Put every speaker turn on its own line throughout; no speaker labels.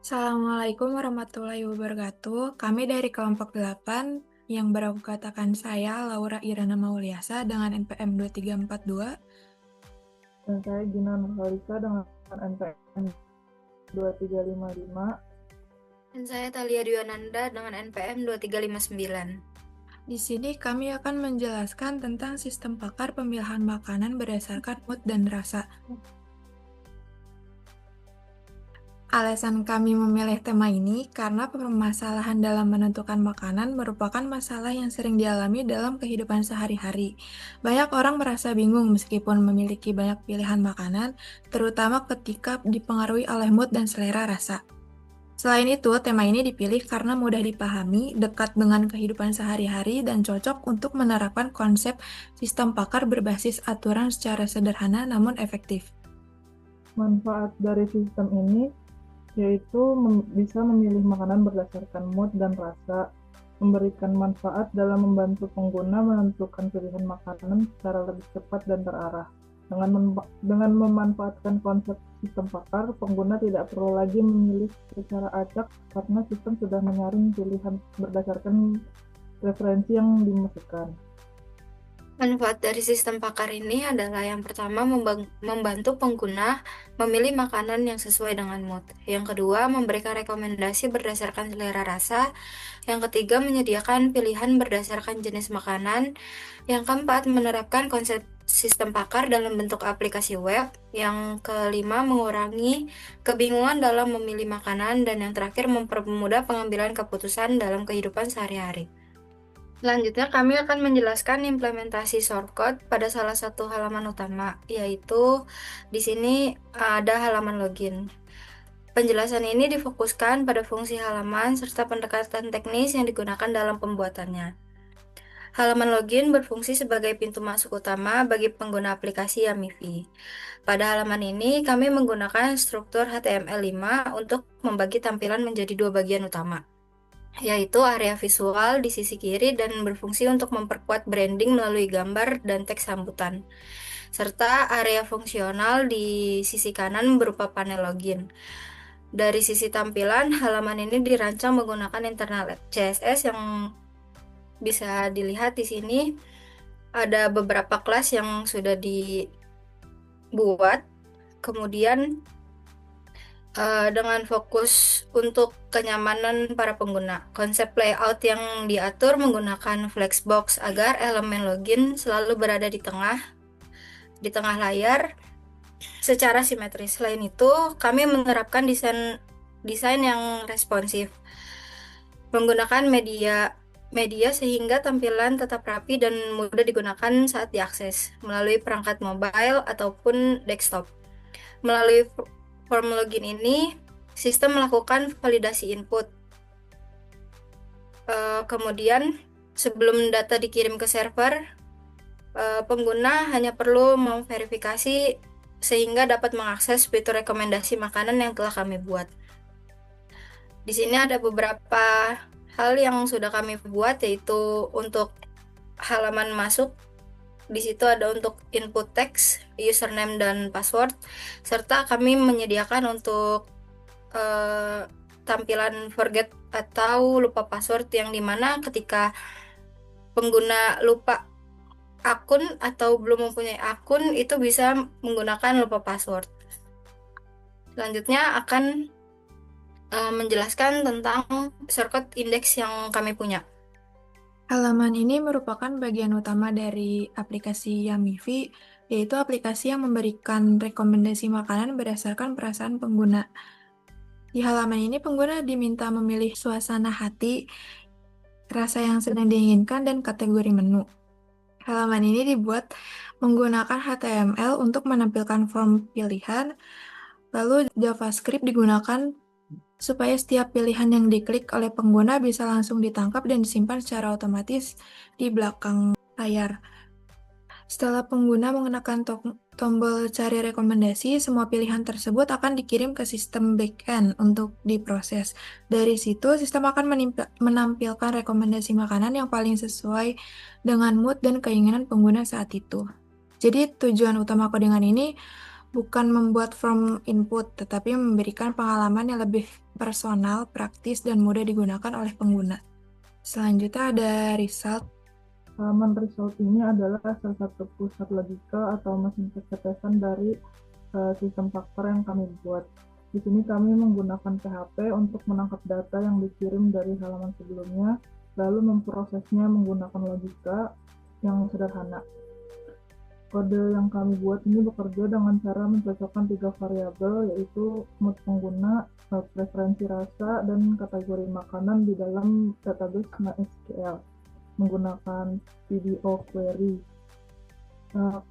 Assalamualaikum warahmatullahi wabarakatuh. Kami dari kelompok 8 yang beranggotakan saya, Laura Irana Mauliasa dengan NPM 2342.
Dan saya Gina Nurhalisa dengan NPM 2355.
Dan saya Thalia Dwi-Ananda dengan NPM 2359.
Di sini kami akan menjelaskan tentang sistem pakar pemilihan makanan berdasarkan mood dan rasa. Alasan kami memilih tema ini karena permasalahan dalam menentukan makanan merupakan masalah yang sering dialami dalam kehidupan sehari-hari. Banyak orang merasa bingung meskipun memiliki banyak pilihan makanan, terutama ketika dipengaruhi oleh mood dan selera rasa. Selain itu, tema ini dipilih karena mudah dipahami, dekat dengan kehidupan sehari-hari, dan cocok untuk menerapkan konsep sistem pakar berbasis aturan secara sederhana namun efektif.
Manfaat dari sistem ini yaitu bisa memilih makanan berdasarkan mood dan rasa, memberikan manfaat dalam membantu pengguna menentukan pilihan makanan secara lebih cepat dan terarah. Dengan memanfaatkan konsep sistem pakar, pengguna tidak perlu lagi memilih secara acak karena sistem sudah menyaring pilihan berdasarkan referensi yang dimasukkan.
Manfaat dari sistem pakar ini adalah yang pertama membantu pengguna memilih makanan yang sesuai dengan mood. Yang kedua, memberikan rekomendasi berdasarkan selera rasa. Yang ketiga, menyediakan pilihan berdasarkan jenis makanan. Yang keempat, menerapkan konsep sistem pakar dalam bentuk aplikasi web. Yang kelima, mengurangi kebingungan dalam memilih makanan. Dan yang terakhir, mempermudah pengambilan keputusan dalam kehidupan sehari-hari. Selanjutnya, kami akan menjelaskan implementasi shortcode pada salah satu halaman utama, yaitu di sini ada halaman login. Penjelasan ini difokuskan pada fungsi halaman serta pendekatan teknis yang digunakan dalam pembuatannya. Halaman login berfungsi sebagai pintu masuk utama bagi pengguna aplikasi Yamivi. Pada halaman ini, kami menggunakan struktur HTML5 untuk membagi tampilan menjadi dua bagian utama, yaitu area visual di sisi kiri dan berfungsi untuk memperkuat branding melalui gambar dan teks sambutan, serta area fungsional di sisi kanan berupa panel login. Dari sisi tampilan, halaman ini dirancang menggunakan internal CSS yang bisa dilihat di sini. Ada beberapa kelas yang sudah dibuat, kemudian dengan fokus untuk kenyamanan para pengguna. Konsep layout yang diatur menggunakan flexbox agar elemen login selalu berada di tengah layar secara simetris. Selain itu, kami menerapkan desain yang responsif, menggunakan media sehingga tampilan tetap rapi dan mudah digunakan saat diakses melalui perangkat mobile ataupun desktop. Melalui form login ini, sistem melakukan validasi input. Kemudian, sebelum data dikirim ke server, pengguna hanya perlu memverifikasi sehingga dapat mengakses fitur rekomendasi makanan yang telah kami buat. Di sini ada beberapa hal yang sudah kami buat, yaitu untuk halaman masuk. Di situ ada untuk input teks, username dan password, serta kami menyediakan untuk tampilan forget atau lupa password, yang dimana ketika pengguna lupa akun atau belum mempunyai akun, itu bisa menggunakan lupa password. Selanjutnya akan menjelaskan tentang shortcode index yang kami punya.
Halaman ini merupakan bagian utama dari aplikasi Yamivi, yaitu aplikasi yang memberikan rekomendasi makanan berdasarkan perasaan pengguna. Di halaman ini, pengguna diminta memilih suasana hati, rasa yang sedang diinginkan, dan kategori menu. Halaman ini dibuat menggunakan HTML untuk menampilkan form pilihan, lalu JavaScript digunakan supaya setiap pilihan yang diklik oleh pengguna bisa langsung ditangkap dan disimpan secara otomatis di belakang layar. Setelah pengguna mengenakan tombol cari rekomendasi, semua pilihan tersebut akan dikirim ke sistem backend untuk diproses. Dari situ, sistem akan menampilkan rekomendasi makanan yang paling sesuai dengan mood dan keinginan pengguna saat itu. Jadi, tujuan utama codingan ini bukan membuat form input, tetapi memberikan pengalaman yang lebih personal, praktis, dan mudah digunakan oleh pengguna. Selanjutnya ada result.
Halaman result ini adalah salah satu pusat logika atau mesin kecerdasan dari sistem faktor yang kami buat. Di sini kami menggunakan PHP untuk menangkap data yang dikirim dari halaman sebelumnya, lalu memprosesnya menggunakan logika yang sederhana. Kode yang kami buat ini bekerja dengan cara mencocokkan 3 variabel, yaitu mood pengguna, preferensi rasa, dan kategori makanan di dalam database MySQL menggunakan PDO query.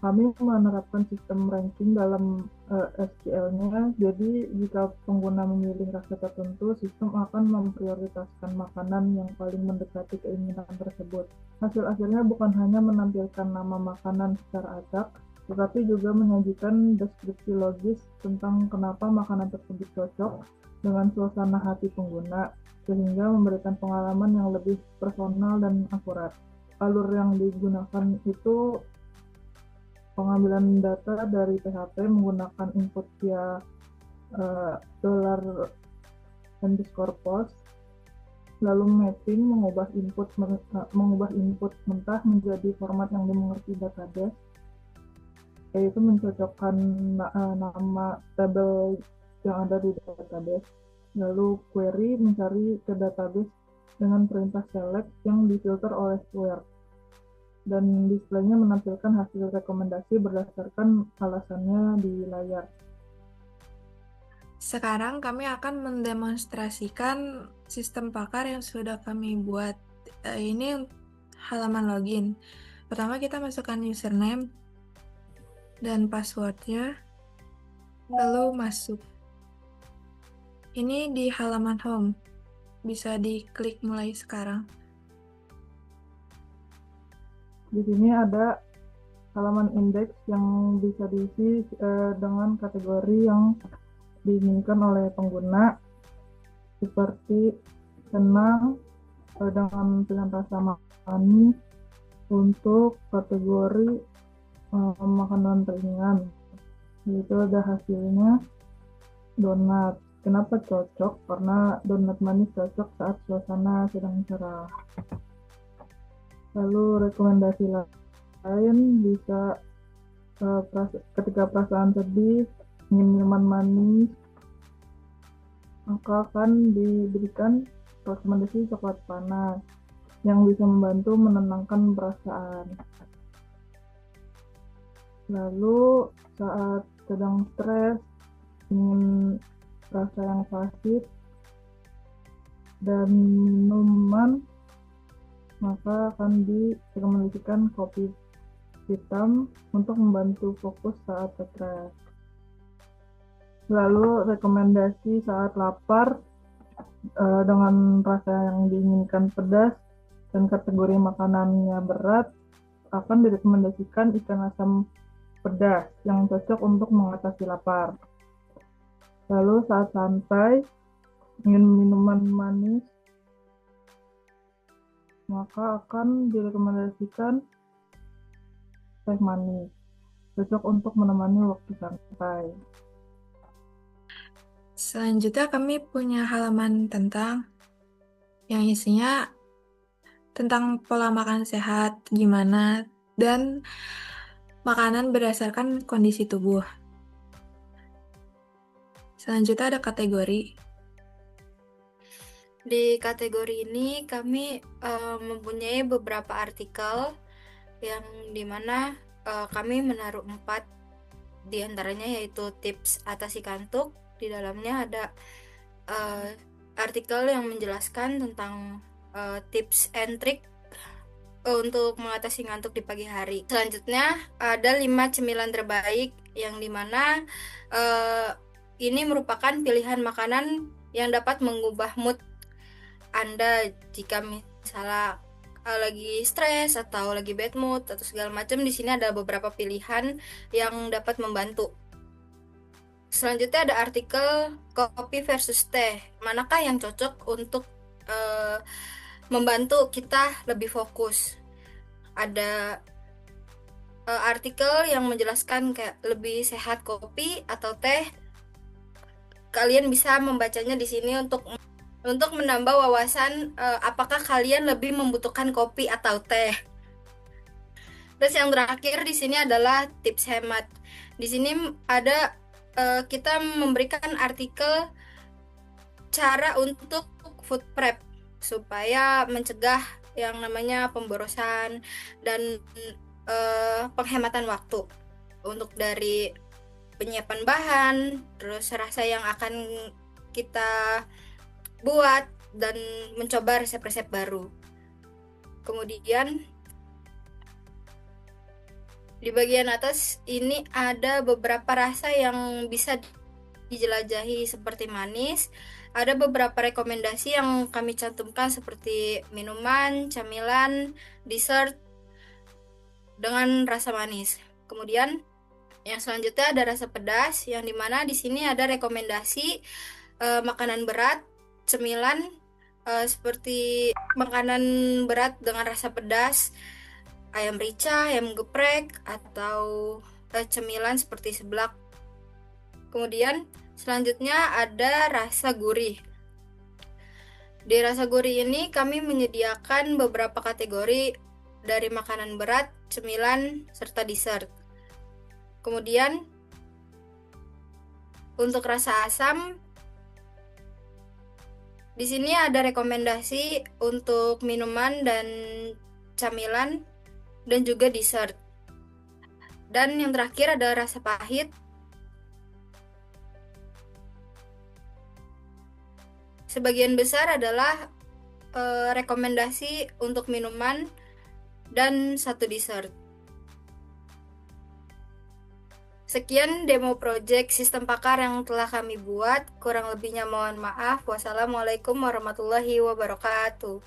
Kami menerapkan sistem ranking dalam SQL-nya, jadi jika pengguna memilih rasa tertentu, sistem akan memprioritaskan makanan yang paling mendekati keinginan tersebut. Hasil-hasilnya bukan hanya menampilkan nama makanan secara acak, tetapi juga menyajikan deskripsi logis tentang kenapa makanan tersebut cocok dengan suasana hati pengguna, sehingga memberikan pengalaman yang lebih personal dan akurat. Alur yang digunakan itu pengambilan data dari PHP menggunakan input via $_post, lalu mapping mengubah input mentah menjadi format yang dimengerti database, yaitu mencocokkan nama tabel yang ada di database. Lalu query mencari ke database dengan perintah select yang difilter oleh where, dan displaynya menampilkan hasil rekomendasi berdasarkan alasannya di layar.
Sekarang kami akan mendemonstrasikan sistem pakar yang sudah kami buat. Ini halaman login. Pertama kita masukkan username dan passwordnya, lalu masuk. Ini di halaman home, bisa diklik mulai sekarang.
Di sini ada halaman indeks yang bisa diisi dengan kategori yang diinginkan oleh pengguna, seperti senang dengan pilihan rasa manis, untuk kategori makanan ringan, itu ada hasilnya donat. Kenapa cocok? Karena donat manis cocok saat suasana sedang cerah. Lalu rekomendasi lain bisa ketika perasaan sedih, ingin minuman manis, maka akan diberikan rekomendasi coklat panas yang bisa membantu menenangkan perasaan. Lalu saat sedang stres, ingin rasa yang pahit dan minuman, maka akan direkomendasikan kopi hitam untuk membantu fokus saat stres. Lalu rekomendasi saat lapar dengan rasa yang diinginkan pedas dan kategori makanannya berat, akan direkomendasikan ikan asam pedas yang cocok untuk mengatasi lapar. Lalu saat santai, ingin minuman manis, maka akan direkomendasikan teh manis, cocok untuk menemani waktu santai.
Selanjutnya kami punya halaman tentang yang isinya tentang pola makan sehat, gimana, dan makanan berdasarkan kondisi tubuh. Selanjutnya ada kategori.
Di kategori ini kami mempunyai beberapa artikel yang dimana kami menaruh 4 diantaranya, yaitu tips atasi kantuk. Di dalamnya ada artikel yang menjelaskan tentang tips and trick untuk mengatasi ngantuk di pagi hari. Selanjutnya ada 5 cemilan terbaik yang dimana ini merupakan pilihan makanan yang dapat mengubah mood Anda jika misalnya lagi stres atau lagi bad mood atau segala macam. Di sini ada beberapa pilihan yang dapat membantu. Selanjutnya ada artikel kopi versus teh. Manakah yang cocok untuk membantu kita lebih fokus? Ada artikel yang menjelaskan kayak lebih sehat kopi atau teh. Kalian bisa membacanya di sini untuk menambah wawasan apakah kalian lebih membutuhkan kopi atau teh. Terus yang terakhir di sini adalah tips hemat. Di sini ada kita memberikan artikel cara untuk food prep supaya mencegah yang namanya pemborosan dan penghematan waktu untuk dari penyiapan bahan, terus rasa yang akan kita buat dan mencoba resep-resep baru. Kemudian di bagian atas ini ada beberapa rasa yang bisa dijelajahi seperti manis. Ada beberapa rekomendasi yang kami cantumkan seperti minuman, camilan, dessert dengan rasa manis. Kemudian yang selanjutnya ada rasa pedas, yang dimana di sini ada rekomendasi makanan berat, cemilan seperti makanan berat dengan rasa pedas, ayam rica, ayam geprek, atau cemilan seperti seblak. Kemudian selanjutnya ada rasa gurih. Di rasa gurih ini kami menyediakan beberapa kategori dari makanan berat, cemilan, serta dessert. Kemudian untuk rasa asam, di sini ada rekomendasi untuk minuman dan camilan dan juga dessert. Dan yang terakhir ada rasa pahit. Sebagian besar adalah rekomendasi untuk minuman dan satu dessert. Sekian demo project sistem pakar yang telah kami buat. Kurang lebihnya mohon maaf. Wassalamualaikum warahmatullahi wabarakatuh.